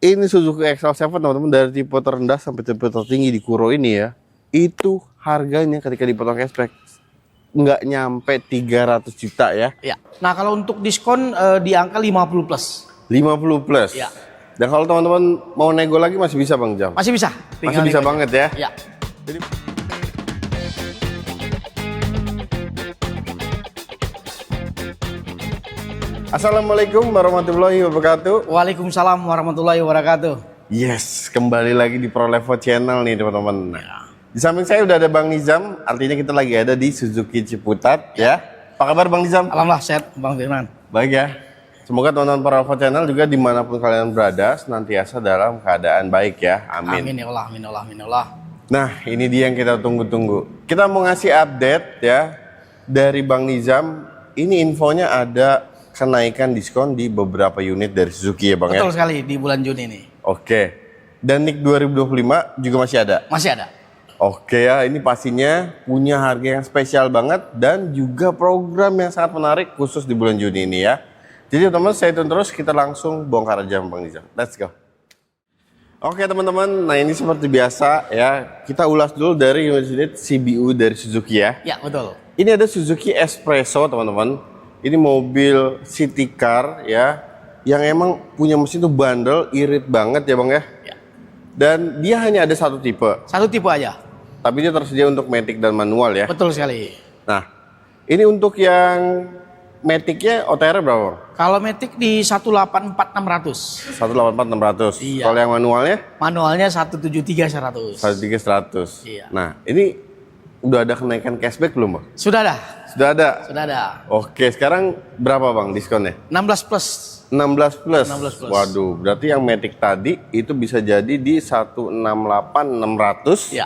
Ini Suzuki XL7 teman-teman, dari tipe terendah sampai tipe tertinggi di Kuro ini ya. Itu harganya ketika dipotong cashback nggak nyampe 300 juta ya. Ya. Nah, kalau untuk diskon di angka 50 plus. 50 plus. Ya. Dan kalau teman-teman mau nego lagi masih bisa Bang Jam? Masih bisa. Masih bisa banget ya. Ya. Jadi Assalamualaikum warahmatullahi wabarakatuh. Waalaikumsalam warahmatullahi wabarakatuh. Yes, kembali lagi di ProLevo Channel nih teman-teman. Di samping saya udah ada Bang Nizam, artinya kita lagi ada di Suzuki Ciputat ya. Apa kabar Bang Nizam? Alhamdulillah sehat, Bang Firman. Baik ya. Semoga teman-teman ProLevo Channel juga dimanapun kalian berada senantiasa dalam keadaan baik ya. Amin. Amin ya Allah, amin ya Allah, amin ya Allah. Nah, ini dia yang kita tunggu-tunggu. Kita mau ngasih update ya dari Bang Nizam. Ini infonya ada kenaikan diskon di beberapa unit dari Suzuki ya Bang. Betul ya? sekali di bulan Juni ini. Oke. Dan NIK 2025 juga masih ada? Masih ada. Oke ya, ini pastinya punya harga yang spesial banget dan juga program yang sangat menarik khusus di bulan Juni ini ya. Jadi teman-teman, stay tune terus, kita langsung bongkar aja Bang Nizam. Let's go. Oke teman-teman, nah ini seperti biasa ya, kita ulas dulu dari unit CBU dari Suzuki ya. Ya, betul. Ini ada Suzuki Espresso teman-teman. Ini mobil city car ya, yang emang punya mesin tuh bandel, irit banget ya Bang ya. Ya. Dan dia hanya ada satu tipe. Satu tipe aja. Tapi dia tersedia untuk matic dan manual ya. Betul sekali. Nah, ini untuk yang maticnya OTR berapa Bang? Kalau Matic di 184.600. 184.600. Iya. Kalau yang manualnya? Manualnya 173.100. 1.100. Iya. Nah, ini udah ada kenaikan cashback belum Bang? Sudah ada. Sudah ada? Sudah ada. Oke, sekarang berapa Bang diskonnya? 16 plus. 16 plus. 16 plus. Waduh, berarti yang matic tadi itu bisa jadi di 168.600. Ya.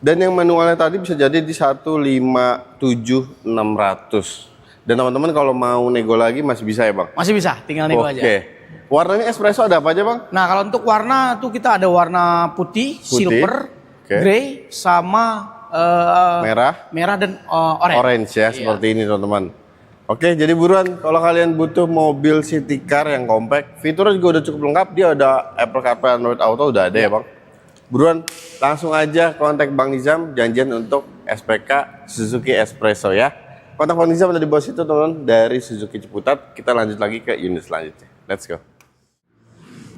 Dan yang manualnya tadi bisa jadi di 157.600. Dan teman-teman kalau mau nego lagi masih bisa ya Bang? Masih bisa, tinggal nego aja. Oke. Warnanya espresso ada apa aja Bang? Nah, kalau untuk warna tuh kita ada warna putih, silver, Oke. grey, sama merah dan orange. Orange ya, Iya. seperti ini teman-teman. Oke, jadi buruan kalau kalian butuh mobil city car yang compact, fiturnya juga udah cukup lengkap. Dia ada Apple CarPlay, Android Auto udah ada ya Bang. Buruan langsung aja kontak Bang Nizam, janjian untuk SPK Suzuki Espresso ya. Kontak Bang Nizam ada di bawah situ teman-teman, dari Suzuki Ciputat. Kita lanjut lagi ke unit selanjutnya. Let's go.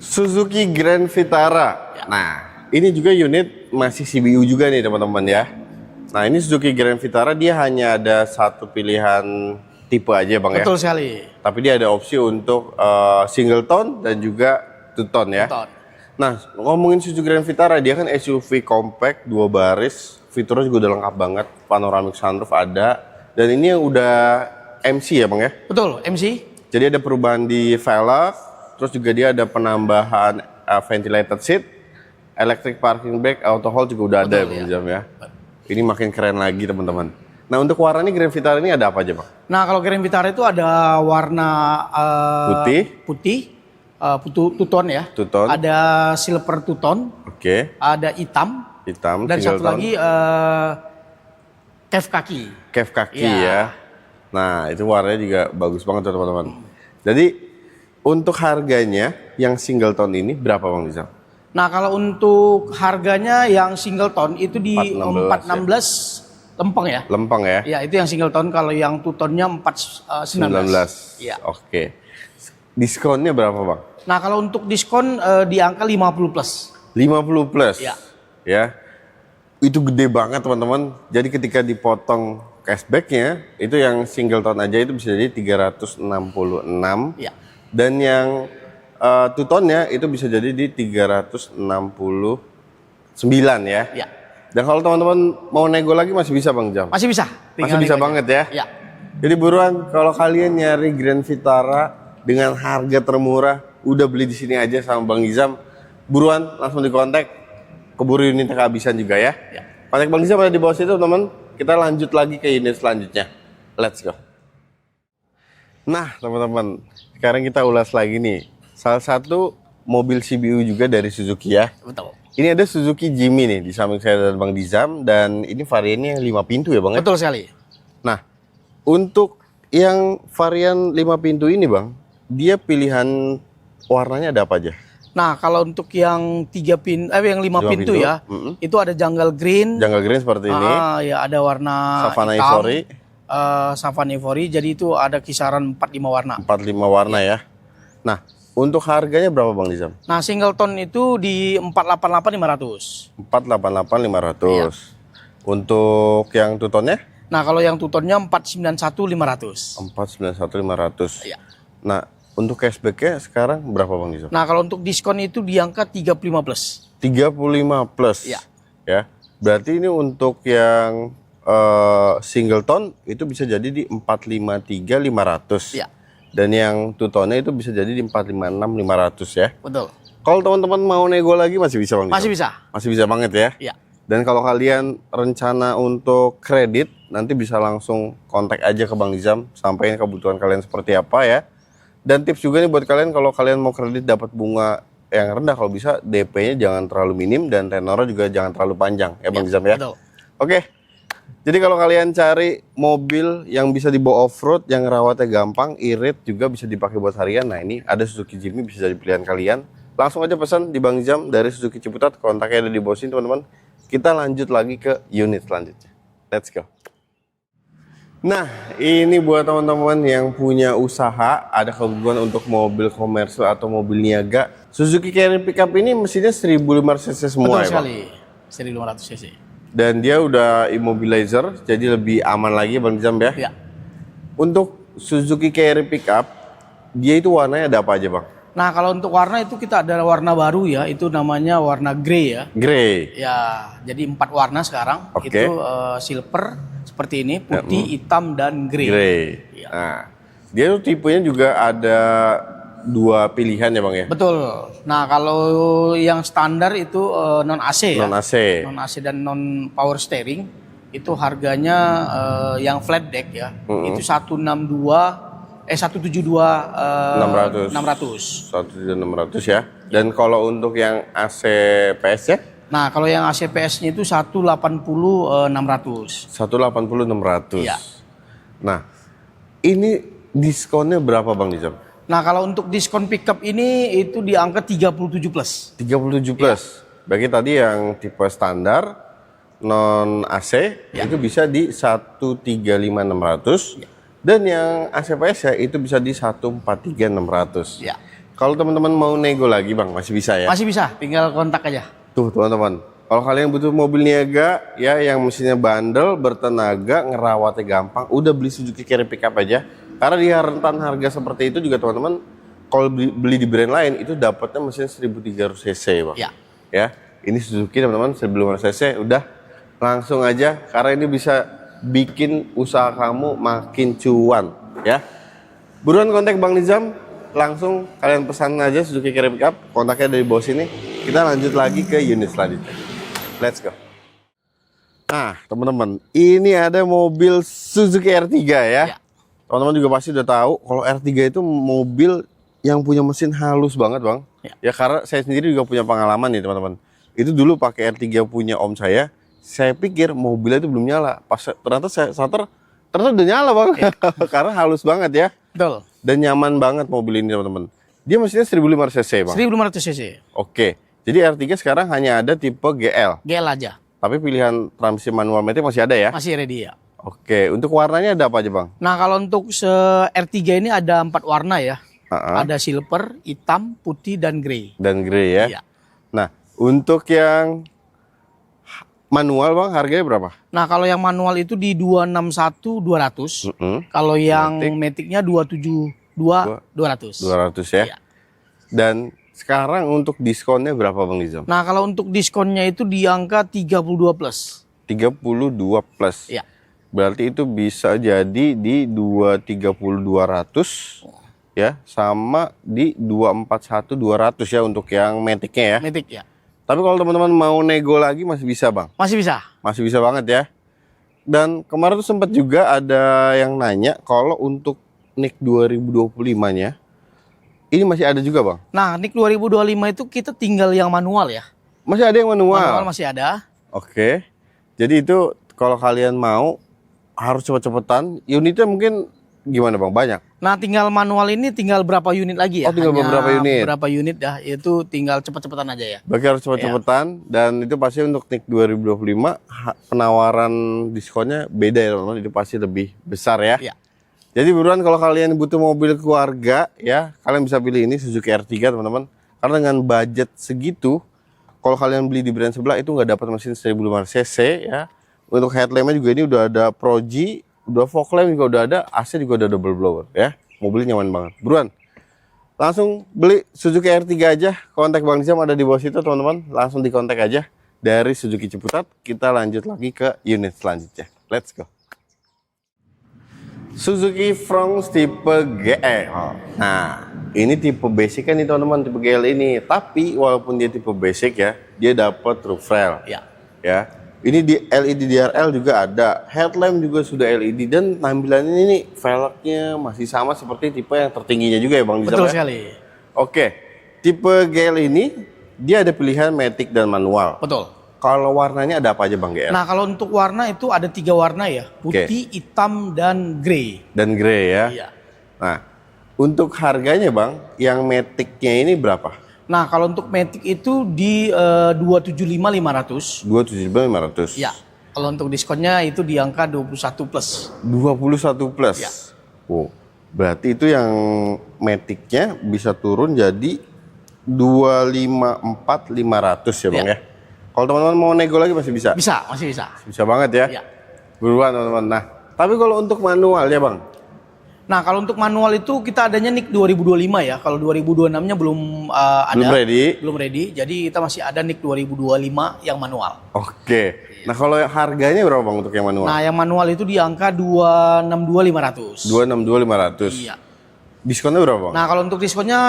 Suzuki Grand Vitara. Ya. Nah, ini juga unit masih CBU juga nih teman-teman ya. Nah, ini Suzuki Grand Vitara dia hanya ada satu pilihan tipe aja Bang ya. Betul sekali. Tapi dia ada opsi untuk single tone dan juga two tone ya. Betul. Nah, ngomongin Suzuki Grand Vitara, dia kan SUV compact, 2 baris, fiturnya juga udah lengkap banget, panoramic sunroof ada, dan ini udah MC ya Bang ya? Betul, MC. Jadi ada perubahan di velg, terus juga dia ada penambahan ventilated seat, electric parking brake, auto hold juga udah ada ya Bang Jam ya. Ini makin keren lagi teman-teman. Nah, untuk warnanya Grand Vitara ini ada apa aja Bang? Nah, kalau Grand Vitara itu ada warna putih, two-tone ya. Two-tone. Ada silver two-tone, Oke. ada hitam, dan single satu tone. lagi kef kaki. Kef kaki Ya. ya. Nah, itu warnanya juga bagus banget tuh teman-teman. Jadi untuk harganya yang single tone ini berapa Bang Nizam? Nah, kalau untuk harganya yang single tone itu di 416 lempeng ya. Lempeng ya? Ya, itu yang single tone. Kalau yang two tone-nya 419. Iya. Oke. Diskonnya berapa Bang? Nah, kalau untuk diskon di angka 50 plus. 50 plus? Ya. Ya. Itu gede banget teman-teman. Jadi ketika dipotong cashbacknya, itu yang single tone aja itu bisa jadi 366. Ya. Dan yang two tone-nya itu bisa jadi di 369 ya. Ya. Dan kalau teman-teman mau nego lagi masih bisa Bang Jam? Masih bisa. Masih bisa banget ya? Ya. Jadi buruan kalau kalian nyari Grand Vitara dengan harga termurah, udah beli di sini aja sama Bang Nizam. Buruan langsung dikontak, keburu unitnya kehabisan juga ya. Ya. Kontak Bang Nizam ada di bawah situ teman. Kita lanjut lagi ke unit selanjutnya. Let's go. Nah teman-teman, sekarang kita ulas lagi nih. Salah satu mobil CBU juga dari Suzuki ya. Betul. Ini ada Suzuki Jimmy nih di samping saya dan Bang Nizam, dan ini variannya yang 5 pintu ya Bang ya? Betul sekali. Nah, untuk yang varian 5 pintu ini Bang, dia pilihan warnanya ada apa aja? Nah, kalau untuk yang yang 5 pintu ya, itu ada jungle green. Jungle green seperti ini. Ya ada warna Savannah hitam, Ivory. Savannah Ivory. Jadi itu ada kisaran 45 warna. 45 warna ya. Nah, untuk harganya berapa Bang Nizam? Nah, singleton itu di 488.500. 488.500. Iya. Untuk yang two-tone-nya? Nah, kalau yang two-tone-nya 491.500. 491.500. Iya. Nah, untuk cashback-nya sekarang berapa Bang Nizam? Nah, kalau untuk diskon itu di angka 35 plus. 35 plus. Iya. Ya. Berarti ini untuk yang singleton itu bisa jadi di 453.500. Iya. Dan yang two-tone-nya itu bisa jadi di 456.500 ya. Betul. Kalau teman-teman mau nego lagi masih bisa Bang Nizam? Masih bisa. Masih bisa banget ya. Iya. Dan kalau kalian rencana untuk kredit, nanti bisa langsung kontak aja ke Bang Nizam, sampaikan kebutuhan kalian seperti apa ya. Dan tips juga nih buat kalian, kalau kalian mau kredit dapat bunga yang rendah, kalau bisa DP-nya jangan terlalu minim dan tenornya juga jangan terlalu panjang ya Bang Nizam ya. Betul. Oke. Jadi kalau kalian cari mobil yang bisa dibawa off-road, yang rawatnya gampang, irit, juga bisa dipakai buat harian. Nah ini ada Suzuki Jimny, bisa jadi pilihan kalian. Langsung aja pesan di Bang Nizam dari Suzuki Ciputat, kontaknya ada di bawah sini teman-teman. Kita lanjut lagi ke unit selanjutnya. Let's go. Nah, ini buat teman-teman yang punya usaha, ada kebutuhan untuk mobil komersial atau mobil niaga. Suzuki Carry Pickup ini mesinnya 1500 cc semua. Betul ya, sekali. 1500 cc. Dan dia udah immobilizer, jadi lebih aman lagi Bang Nizam ya. Iya. Untuk Suzuki Carry Pickup, dia itu warnanya ada apa aja Bang? Nah, kalau untuk warna itu kita ada warna baru ya, itu namanya warna grey ya. Grey. Ya, jadi 4 warna sekarang. Oke. Itu silver seperti ini, putih, hitam, dan grey. Grey. Iya. Nah, dia tuh tipenya juga ada 2 pilihan ya Bang ya? Betul. Nah, kalau yang standar itu non AC ya. Non AC. Non AC dan non power steering itu harganya yang flat deck ya. Itu 172 600. 1.600 ya. Dan kalau untuk yang AC PS ya? Nah, kalau yang AC PS-nya itu 180 600. 180 600. Iya. Nah, ini diskonnya berapa Bang Nizam? Nah, kalau untuk diskon pickup ini itu di angka 37 plus. 37 plus. Bagi tadi yang tipe standar non AC itu bisa di 135.600. Dan yang AC PS ya itu bisa di 143.600. Ya. Kalau teman-teman mau nego lagi Bang, masih bisa ya? Masih bisa, tinggal kontak aja. Tuh teman-teman, kalau kalian butuh mobil niaga ya yang mesinnya bandel, bertenaga, ngerawatnya gampang, udah beli Suzuki Carry Pickup aja. Karena di rentan harga seperti itu juga teman-teman, kalau beli di brand lain itu dapatnya mesin 1300 cc Bang. Ya. Ya, ini Suzuki teman-teman 1500 cc, udah langsung aja karena ini bisa bikin usaha kamu makin cuan ya. Buruan kontak Bang Nizam, langsung kalian pesan aja Suzuki Carry Pickup, kontaknya dari bawah sini. Kita lanjut lagi ke unit selanjutnya. Let's go. Nah, teman-teman, ini ada mobil Suzuki R3 ya. Teman-teman juga pasti udah tahu kalau R3 itu mobil yang punya mesin halus banget, Bang. Ya, karena saya sendiri juga punya pengalaman nih, teman-teman. Itu dulu pakai R3 punya om saya pikir mobilnya itu belum nyala. Pas ternyata saya starter, ternyata udah nyala, Bang. Karena halus banget ya. Betul. Dan nyaman banget mobil ini, teman-teman. Dia mesinnya 1500 cc, Bang. 1500 cc. Oke. Jadi R3 sekarang hanya ada tipe GL. GL aja. Tapi pilihan transmisi manual matic masih ada ya? Masih ready ya. Oke. Untuk warnanya ada apa aja, Bang? Nah, kalau untuk R3 ini ada 4 warna ya. Ada silver, hitam, putih, dan grey. Dan grey ya? Iya. Nah, untuk yang manual, Bang, harganya berapa? Nah, kalau yang manual itu di 261.200. Kalau yang matic-nya 272.200. 200 ya? Iya. Dan sekarang untuk diskonnya berapa, Bang Nizam? Nah, kalau untuk diskonnya itu di angka 32 plus. 32 plus. Iya. Berarti itu bisa jadi di 230.200 ya, sama di 241.200 ya untuk yang matic-nya ya. Matic ya. Tapi kalau teman-teman mau nego lagi masih bisa, Bang? Masih bisa. Masih bisa banget ya. Dan kemarin tuh sempat juga ada yang nanya kalau untuk NIK 2025-nya ini masih ada juga, Bang? Nah, NIK 2025 itu kita tinggal yang manual ya. Masih ada yang manual? Manual masih ada. Oke. Jadi itu kalau kalian mau harus cepet-cepetan. Unitnya mungkin gimana, Bang? Banyak? Nah, tinggal manual ini tinggal berapa unit lagi ya? Oh, tinggal beberapa unit. Berapa unit dah, itu tinggal cepet-cepetan aja ya. Berarti harus cepet-cepetan dan itu pasti untuk NIK 2025 penawaran diskonnya beda ya teman-teman, itu pasti lebih besar ya. Iya. Jadi buruan kalau kalian butuh mobil keluarga ya, kalian bisa pilih ini Suzuki R3 teman-teman. Karena dengan budget segitu, kalau kalian beli di brand sebelah itu nggak dapat mesin 1500 cc ya. Untuk headlampnya juga ini udah ada Pro-G, udah fog lamp juga udah ada, AC juga udah double blower ya. Mobilnya nyaman banget. Buruan, langsung beli Suzuki R3 aja. Kontak Bang Nizam ada di bawah situ teman-teman. Langsung dikontak aja dari Suzuki Ciputat. Kita lanjut lagi ke unit selanjutnya. Let's go. Suzuki Fronx tipe GL. Nah, ini tipe basic kan nih teman-teman, tipe GL ini. Tapi walaupun dia tipe basic ya, dia dapat roof rail. Ya. Ya. Ini di LED DRL juga ada, headlamp juga sudah LED dan tampilan ini nih velgnya masih sama seperti tipe yang tertingginya juga ya Bang Nizam. Betul ya? sekali. Oke, tipe GL ini dia ada pilihan matic dan manual. Betul. Kalau warnanya ada apa aja Bang GL? Nah, kalau untuk warna itu ada 3 warna ya, putih, hitam, dan grey. Dan grey ya. Iya. Nah, untuk harganya Bang, yang maticnya ini berapa? Nah, kalau untuk Matic itu di 275.500. 275.500. Ya. Kalau untuk diskonnya itu di angka 21 plus. 21 plus. Ya. Oh, berarti itu yang maticnya bisa turun jadi 254.500 ya Bang ya. Kalau teman-teman mau nego lagi masih bisa? Bisa, masih bisa. Bisa banget ya. Ya. Buruan teman-teman. Nah, tapi kalau untuk manual ya Bang? Nah, kalau untuk manual itu kita adanya NIK 2025 ya. Kalau 2026-nya belum ada. Belum ready? Belum ready. Jadi kita masih ada NIK 2025 yang manual. Oke. Nah, kalau harganya berapa Bang untuk yang manual? Nah, yang manual itu di angka 262.500. 262.500. Iya. Diskonnya berapa Bang? Nah, kalau untuk diskonnya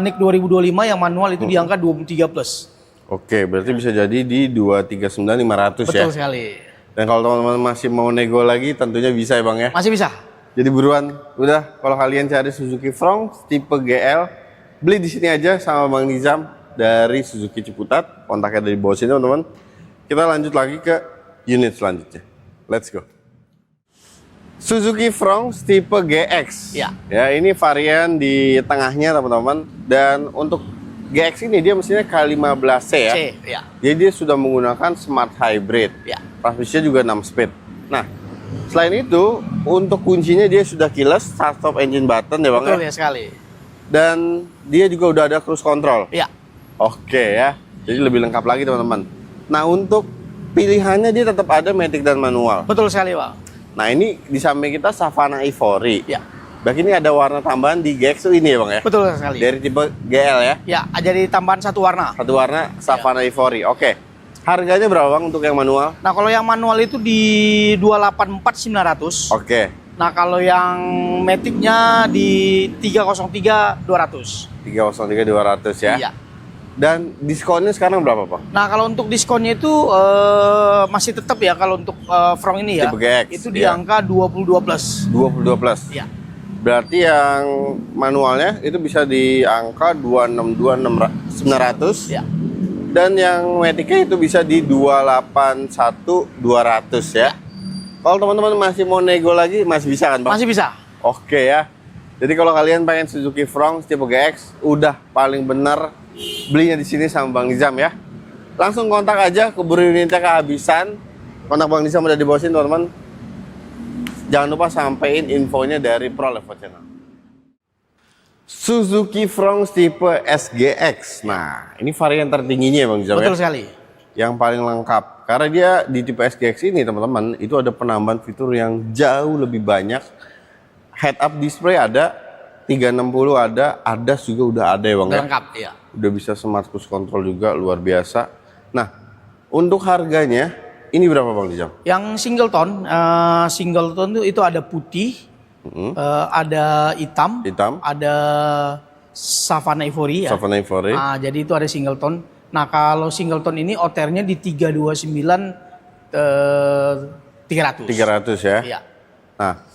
NIK 2025 yang manual itu di angka 23 plus. Oke, berarti bisa jadi di 239.500 ya. Betul sekali. Dan kalau teman-teman masih mau nego lagi tentunya bisa ya Bang ya. Masih bisa. Jadi buruan, udah kalau kalian cari Suzuki Fronx tipe GL, beli di sini aja sama Bang Nizam dari Suzuki Ciputat. Kontaknya dari bawah sini teman-teman. Kita lanjut lagi ke unit selanjutnya. Let's go. Suzuki Fronx tipe GX. Ya. Ya, ini varian di tengahnya teman-teman. Dan untuk GX ini dia mesinnya K15C ya. C, ya. Jadi dia sudah menggunakan smart hybrid. Ya. Transmisinya juga 6 speed. Nah, selain itu, untuk kuncinya dia sudah keyless start stop engine button ya Bang. Betul ya sekali. Dan dia juga udah ada cruise control. Ya. Oke ya. Jadi lebih lengkap lagi teman-teman. Nah, untuk pilihannya dia tetap ada matic dan manual. Betul sekali, Bang. Nah, ini di samping kita Savana Ivory. Ya. Bagi ini ada warna tambahan di GX ini ya Bang ya. Betul sekali. Dari tipe GL ya. Ya, jadi tambahan satu warna. Satu warna Savana Ivory. Oke. Harganya berapa Bang untuk yang manual? Nah, kalau yang manual itu di 284.900. Oke. Nah, kalau yang maticnya di 303.200. 303.200 ya. Iya. Dan diskonnya sekarang berapa Pak? Nah, kalau untuk diskonnya itu masih tetap ya kalau untuk Fronx ini ya. Tipe GX, itu di iya. angka 22 plus. 22 plus. Iya. Berarti yang manualnya itu bisa di angka 262.900. Iya. Dan yang maticnya itu bisa di 281.200 ya. Kalau teman-teman masih mau nego lagi masih bisa kan Pak? Masih bisa. Oke ya. Jadi kalau kalian pengen Suzuki Fronx tipe GX udah paling bener belinya di sini sama Bang Nizam ya. Langsung kontak aja, keburu unitnya kehabisan. Kontak Bang Nizam udah di bawah sini teman-teman. Jangan lupa sampein infonya dari Pro Level Channel. Suzuki Fronx tipe SGX. Nah, ini varian tertingginya ya Bang Nizam Betul ya. sekali. Yang paling lengkap. Karena dia di tipe SGX ini teman-teman, itu ada penambahan fitur yang jauh lebih banyak. Head up display ada, 360 ada, ADAS juga udah ada ya Bang ya. Lengkap, iya. Udah bisa smart cruise control juga, luar biasa. Nah, untuk harganya ini berapa Bang Nizam? Yang singleton itu ada putih, ada hitam, ada Savana Ivory ya. Savana Ivory. Nah, jadi itu ada singleton. Nah, kalau singleton ini OTR-nya di 329 300. 300 ya. Iya. Nah,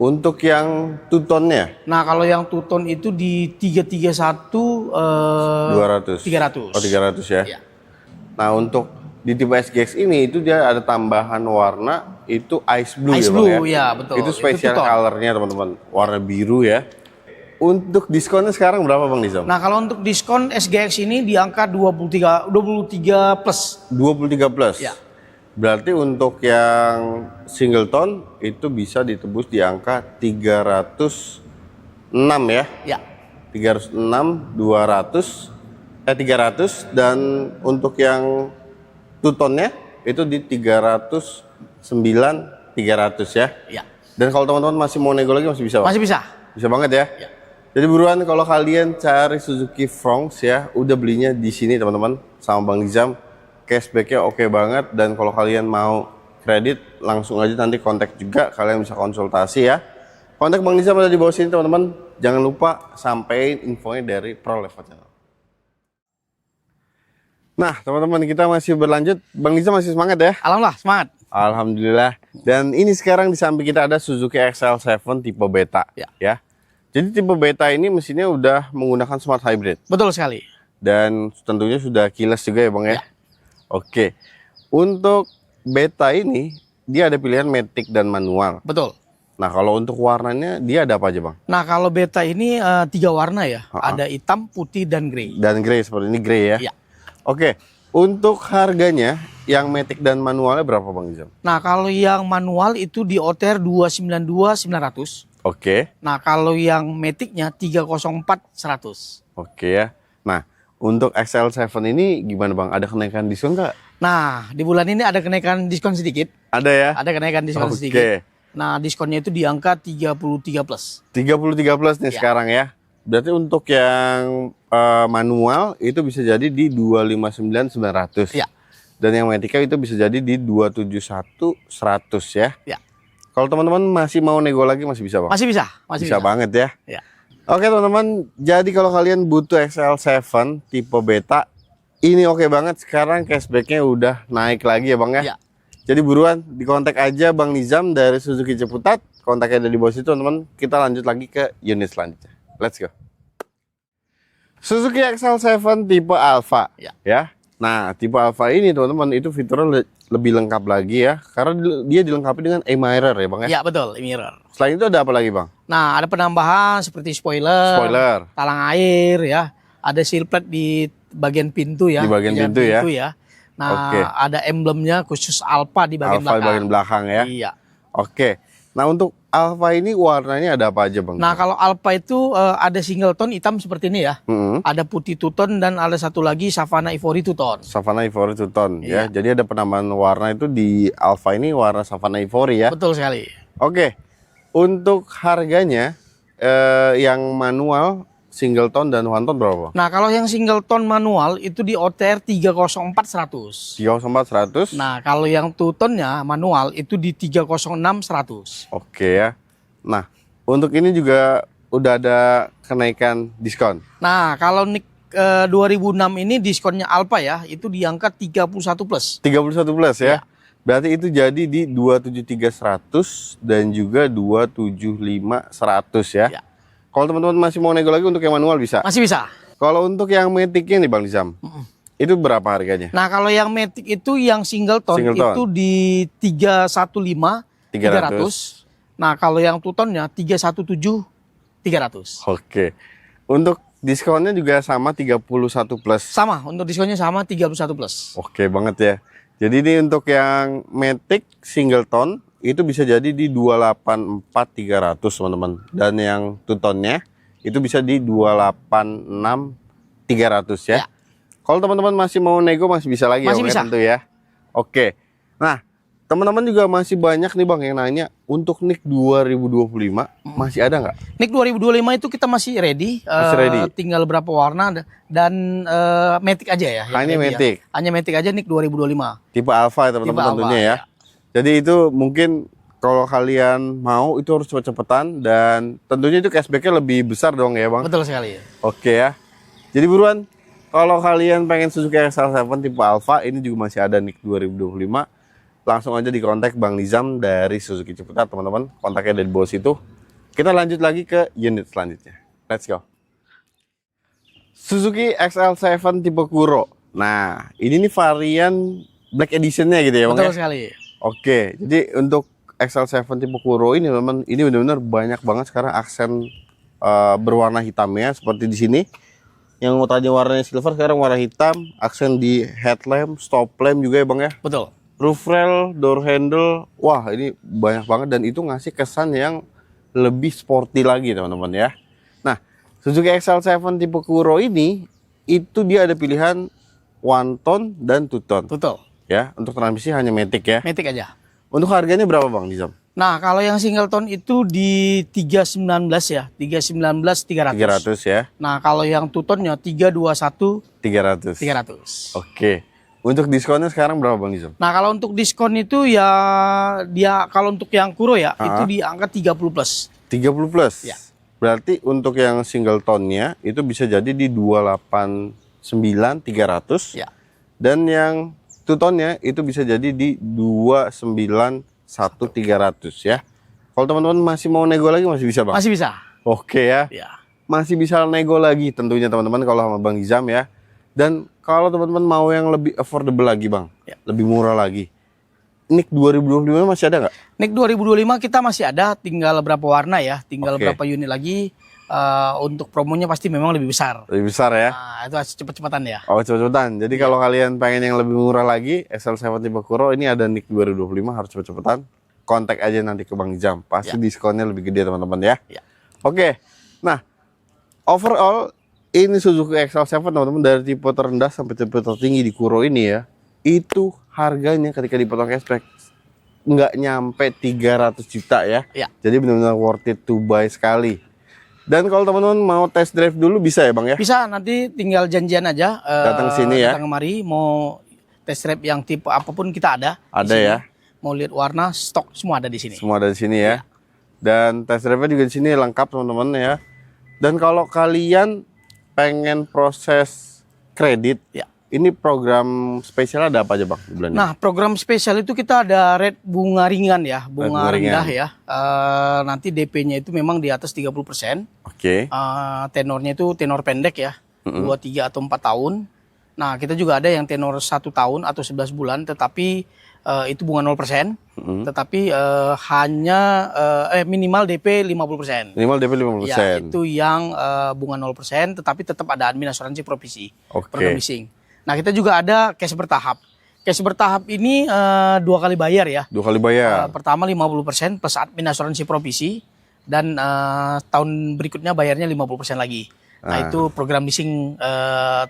untuk yang two-tone-nya? Nah, kalau yang two-tone itu di 331 200. 300. Oh, 300 ya. Iya. Nah, untuk di tipe SGX ini itu dia ada tambahan warna itu ice blue Ice ya blue, Bang ya? ya, betul. Itu spesial Itu two-tone. colornya teman-teman, warna biru ya. Untuk diskonnya sekarang berapa Bang Nizam? Nah, kalau untuk diskon SGX ini di angka 23 plus. 23 plus? Ya. Berarti untuk yang singleton itu bisa ditebus di angka 306 ya? Ya. 306, 300, dan untuk yang two-tone-nya itu di 309, 300 ya? Ya. Dan kalau teman-teman masih mau nego lagi masih bisa Bang? Masih bisa. Bisa banget ya? Ya. Jadi buruan kalau kalian cari Suzuki Fronx ya, udah belinya di sini teman-teman sama Bang Nizam. Cashbacknya oke banget, dan kalau kalian mau kredit langsung aja nanti kontak juga, kalian bisa konsultasi ya. Kontak Bang Nizam ada di bawah sini teman-teman. Jangan lupa sampein infonya dari Pro Level Channel. Nah teman-teman, kita masih berlanjut. Bang Nizam masih semangat ya? Alhamdulillah, semangat. Alhamdulillah. Dan ini sekarang di samping kita ada Suzuki XL7 tipe beta ya. Jadi tipe beta ini mesinnya udah menggunakan smart hybrid. Betul sekali. Dan tentunya sudah keyless juga ya Bang ya? Ya. Oke. Untuk beta ini dia ada pilihan matic dan manual. Betul. Nah kalau untuk warnanya dia ada apa aja Bang? Nah, kalau beta ini 3 warna ya. Ada hitam, putih, dan grey. Dan grey, seperti ini grey ya? Ya. Oke. Untuk harganya yang matic dan manualnya berapa Bang Nizam? Nah, kalau yang manual itu di OTR 292.900. Oke. Nah, kalau yang maticnya 304.100. Oke ya. Nah untuk XL7 ini gimana Bang? Ada kenaikan diskon nggak? Nah, di bulan ini ada kenaikan diskon sedikit. Ada ya? Ada kenaikan diskon Oke. sedikit. Nah, diskonnya itu di angka 33 plus. 33 plus nih Ya. sekarang ya. Berarti untuk yang manual itu bisa jadi di 259.900. Ya. Dan yang matic itu bisa jadi di 271.100 ya. Ya. Kalau teman-teman masih mau nego lagi masih bisa Bang? Masih bisa, masih bisa banget ya. Ya. Oke teman-teman, jadi kalau kalian butuh XL7 tipe beta, ini oke banget. Sekarang cashbacknya udah naik lagi ya Bang ya. Ya. Jadi buruan dikontak aja Bang Nizam dari Suzuki Ciputat. Kontaknya ada di bawah situ teman-teman. Kita lanjut lagi ke unit selanjutnya. Let's go. Suzuki XL7 tipe Alpha ya. Nah tipe Alpha ini teman-teman itu fiturnya lebih lengkap lagi ya. Karena dia dilengkapi dengan e-mirror ya Bang ya. Ya, betul, mirror. Selain itu ada apa lagi Bang? Nah, ada penambahan seperti spoiler, talang air ya. Ada seal plate di bagian pintu ya. Di bagian pintu ya. Nah, Oke. ada emblemnya khusus Alfa di bagian Alpha belakang. di bagian belakang ya. Iya. Oke. Nah untuk Alpha ini warnanya ada apa aja Bang? Nah, kalau Alfa itu ada single tone hitam seperti ini ya. Ada putih two tone dan ada satu lagi Savana Ivory two tone. Savana Ivory two tone ya. Iya. Jadi ada penambahan warna itu di Alpha ini warna Savana Ivory ya. Betul sekali. Oke. Untuk harganya yang manual single tone dan one tone berapa? Nah, kalau yang single tone manual itu di OTR 304.100. 304.100. Nah, kalau yang two tone-nya manual itu di 306.100. Oke ya. Nah, untuk ini juga udah ada kenaikan diskon. Nah, kalau NIK 2006 ini diskonnya Alfa ya, itu di angka 31 plus. 31 plus ya. Ya. Berarti itu jadi di 273.100 dan juga 275.100 ya. Ya. Kalau teman-teman masih mau nego lagi untuk yang manual bisa. Masih bisa. Kalau untuk yang matic-nya nih Bang Nizam, itu berapa harganya? Nah, kalau yang Matic itu yang single tone, Single tone. itu di 315 300. Nah, kalau yang two tone-nya 317 300. Oke. Untuk diskonnya juga sama 31 plus. Sama, untuk diskonnya sama 31 plus. Oke banget ya. Jadi ini untuk yang matic single tone itu bisa jadi di 284.300 teman-teman. Dan yang two tone-nya itu bisa di 286.300 ya. Ya. Kalau teman-teman masih mau nego masih bisa lagi Masih ya Bang, bisa. tentu ya. Oke. Nah, teman-teman juga masih banyak nih Bang yang nanya untuk NIK 2025 masih ada nggak? NIK 2025 itu kita masih ready. Masih ready. Tinggal beberapa warna dan Matic aja ya. yang Hanya ready Matic. Ya. Hanya Matic aja NIK 2025. Tipe Alpha ya teman-teman Tipe tentunya Alpha, ya. Jadi itu mungkin kalau kalian mau itu harus cepet-cepetan dan tentunya itu cashbacknya lebih besar dong ya Bang. Betul sekali. Oke ya. Jadi buruan kalau kalian pengen Suzuki XL7 tipe Alpha ini juga masih ada NIK 2025. Langsung aja di kontak Bang Nizam dari Suzuki Ciputat teman-teman. Kontaknya ada di bawah situ. Kita lanjut lagi ke unit selanjutnya. Let's go. Suzuki XL7 tipe Kuro. Nah, ini nih varian Black Editionnya gitu ya Bang Betul ya? sekali. Oke, jadi untuk XL7 tipe Kuro ini teman, ini benar-benar banyak banget sekarang aksen berwarna hitamnya seperti di sini. Yang tadinya warnanya silver sekarang warna hitam, aksen di headlamp, stop lamp juga ya Bang ya. Betul. Roof rail, door handle, wah ini banyak banget dan itu ngasih kesan yang lebih sporty lagi teman-teman ya. Nah, Suzuki XL7 tipe Kuro ini itu dia ada pilihan one tone dan two tone. Betul. Ya, untuk transmisi hanya matic ya. Matic aja. Untuk harganya berapa Bang Nizam? Nah, kalau yang single tone itu di 319 ya, 319 300. 300 ya. Nah, kalau yang two tone-nya 321 300. 300. Oke. Untuk diskonnya sekarang berapa Bang Nizam? Nah, kalau untuk diskon itu ya dia kalau untuk yang Kuro ya itu di angka 30 plus. 30 plus. Ya. Berarti untuk yang single tone-nya itu bisa jadi di 289 300. Ya. Dan yang two tone-nya itu bisa jadi di 291 300 ya. Kalau teman-teman masih mau nego lagi masih bisa Bang? Masih bisa. Oke ya. Ya. Masih bisa nego lagi tentunya teman-teman kalau sama Bang Nizam ya. Dan kalau teman-teman mau yang lebih affordable lagi Bang, Ya. lebih murah lagi, NIK 2025 masih ada nggak? NIK 2025 kita masih ada, tinggal berapa warna ya, tinggal Oke. berapa unit lagi. Untuk promonya pasti memang lebih besar. Lebih besar ya? Nah, itu harus cepet-cepetan ya. Oh cepet-cepetan. Jadi kalau kalian pengen yang lebih murah lagi, XL7 tipe Kuro ini ada NIK 2025 harus cepet-cepetan. Kontak aja nanti ke Bang Nizam. Pasti diskonnya lebih gede teman-teman ya. Ya. Oke. Nah, overall ini Suzuki XL7 teman-teman dari tipe terendah sampai tipe tertinggi di Kuro ini ya. Itu harganya ketika dipotong cashback nggak nyampe 300 juta ya. Ya. Jadi benar-benar worth it to buy sekali. Dan kalau teman-teman mau test drive dulu bisa ya Bang ya? Bisa, nanti tinggal janjian aja. Datang sini ya. Datang kemari, mau test drive yang tipe apapun kita ada. di Ada sini. ya. Mau lihat warna, stok semua ada di sini. Semua ada di sini ya. Dan test drive-nya juga di sini lengkap teman-teman ya. Dan kalau kalian pengen proses kredit, Ya. ini program spesial ada apa aja Bang di bulan ini? Nah, program spesial itu kita ada rate bunga ringan ya, bunga bunga rendah ringan. ya. Nanti DP-nya itu memang di atas 30%. Oke. Tenornya itu tenor pendek ya, 2, 3 atau 4 tahun. Nah, kita juga ada yang tenor 1 tahun atau 11 bulan, tetapi itu bunga 0%. Tetapi hanya minimal DP 50%. Minimal DP Ya, 50%. itu yang bunga 0%, tetapi tetap ada admin asuransi provisi. Oke. Program leasing. Nah, kita juga ada cash bertahap. Cash bertahap ini 2 kali bayar ya. 2 kali bayar. Pertama 50% plus admin asuransi provisi, dan tahun berikutnya bayarnya 50% lagi. Nah, itu program leasing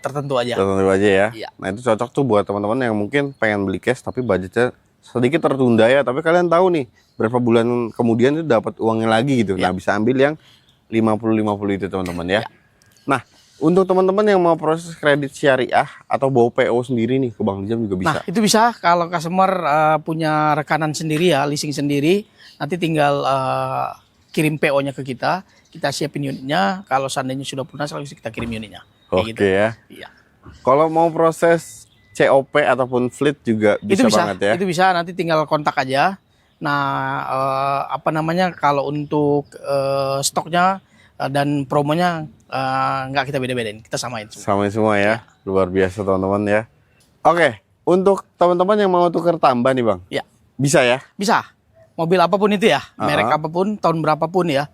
tertentu aja. Tentu aja ya. Iya. Nah itu cocok tuh buat teman-teman yang mungkin pengen beli cash tapi budgetnya sedikit tertunda ya. Tapi kalian tahu nih berapa bulan kemudian itu dapat uangnya lagi gitu. Nah bisa ambil yang 50-50 itu teman-teman ya. Nah untuk teman-teman yang mau proses kredit syariah atau bawa PO sendiri nih ke Bang Nizam juga bisa. Nah, itu bisa kalau customer punya rekanan sendiri ya, leasing sendiri, nanti tinggal kirim PO-nya ke kita siapin unitnya. Kalau seandainya sudah lunas, langsung kita kirim unitnya. Kayak Oke gitu. ya. Iya. Kalau mau proses COP ataupun fleet juga bisa, Itu bisa, banget ya. itu bisa, nanti tinggal kontak aja. Nah, kalau untuk stoknya dan promonya nggak kita beda-bedain, kita samain semua. Samain semua ya. Luar biasa teman-teman ya. Oke, untuk teman-teman yang mau tuker tambah nih Bang. Ya, Bisa ya? bisa. Mobil apapun itu ya, merek apapun, tahun berapapun ya,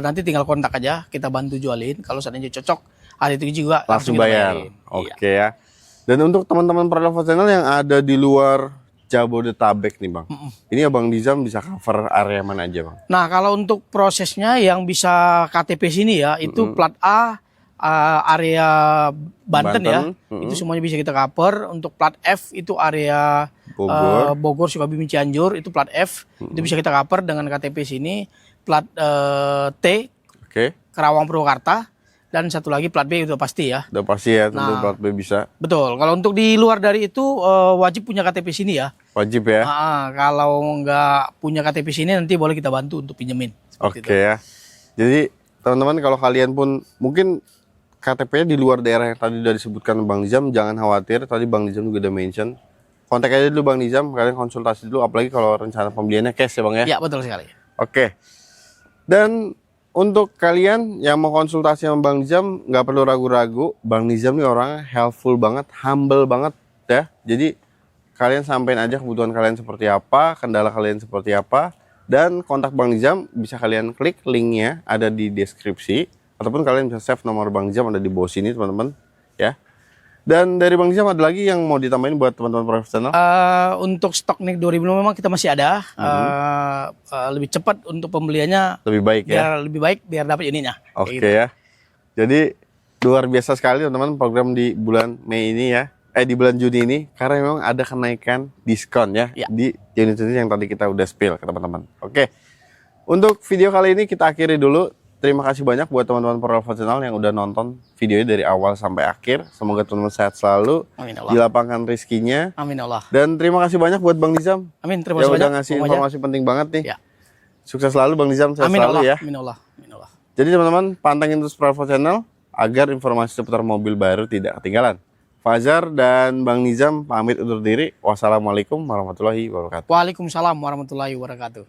nanti tinggal kontak aja, kita bantu jualin. Kalau seandainya cocok, hari itu juga Langsung kita bayar. bayarin. Oke ya. Dan untuk teman-teman Prelove Channel yang ada di luar Jabodetabek nih Bang. Ini Abang Nizam bisa cover area mana aja Bang? Nah, kalau untuk prosesnya yang bisa KTP sini ya, itu plat A, area Banten ya, itu semuanya bisa kita cover. Untuk plat F itu area Bogor, Sukabumi, Cianjur, itu plat F, itu bisa kita cover dengan KTP sini. Plat T, Oke. Karawang, Purwakarta, dan satu lagi plat B itu pasti ya. Udah pasti ya, tentu plat B bisa. Betul. Kalau untuk di luar dari itu wajib punya KTP sini ya. Wajib ya. Kalau nggak punya KTP sini nanti boleh kita bantu untuk pinjemin. Oke ya. Jadi teman-teman kalau kalian pun mungkin KTP-nya di luar daerah yang tadi udah disebutkan Bang Nizam, jangan khawatir. Tadi Bang Nizam juga udah mention. Kontak aja dulu Bang Nizam, kalian konsultasi dulu. Apalagi kalau rencana pembeliannya cash ya Bang ya. Ya, betul sekali. Oke. Dan untuk kalian yang mau konsultasi sama Bang Nizam, nggak perlu ragu-ragu. Bang Nizam nih orangnya helpful banget, humble banget ya. Jadi kalian sampein aja kebutuhan kalian seperti apa, kendala kalian seperti apa, dan kontak Bang Nizam bisa kalian klik linknya ada di deskripsi, ataupun kalian bisa save nomor Bang Nizam ada di bawah sini teman-teman ya. Dan dari Bang Nizam ada lagi yang mau ditambahin buat teman-teman profesional? Untuk stok NIK 2000 memang kita masih ada. Lebih cepat untuk pembeliannya. Lebih baik ya? Biar lebih baik, biar dapat unitnya. Oke ya. Jadi luar biasa sekali teman-teman program di bulan Mei ini ya. Di bulan Juni ini. Karena memang ada kenaikan diskon ya. Di unit-unit yang tadi kita udah spill ke teman-teman. Oke. Untuk video kali ini kita akhiri dulu. Terima kasih banyak buat teman-teman profesional yang udah nonton videonya dari awal sampai akhir. Semoga teman-teman sehat selalu. Amin Allah. Dilapangkan rezekinya. Amin Allah. Dan terima kasih banyak buat Bang Nizam. Amin, terima kasih yang banyak. udah ngasih informasi penting banget nih. Ya. Sukses selalu Bang Nizam, sehat Amin selalu Allah. ya. Amin Allah. Amin Allah. Jadi teman-teman pantengin terus Bravo Channel agar informasi seputar mobil baru tidak ketinggalan. Fajar dan Bang Nizam pamit undur diri. Wassalamualaikum warahmatullahi wabarakatuh. Waalaikumsalam warahmatullahi wabarakatuh.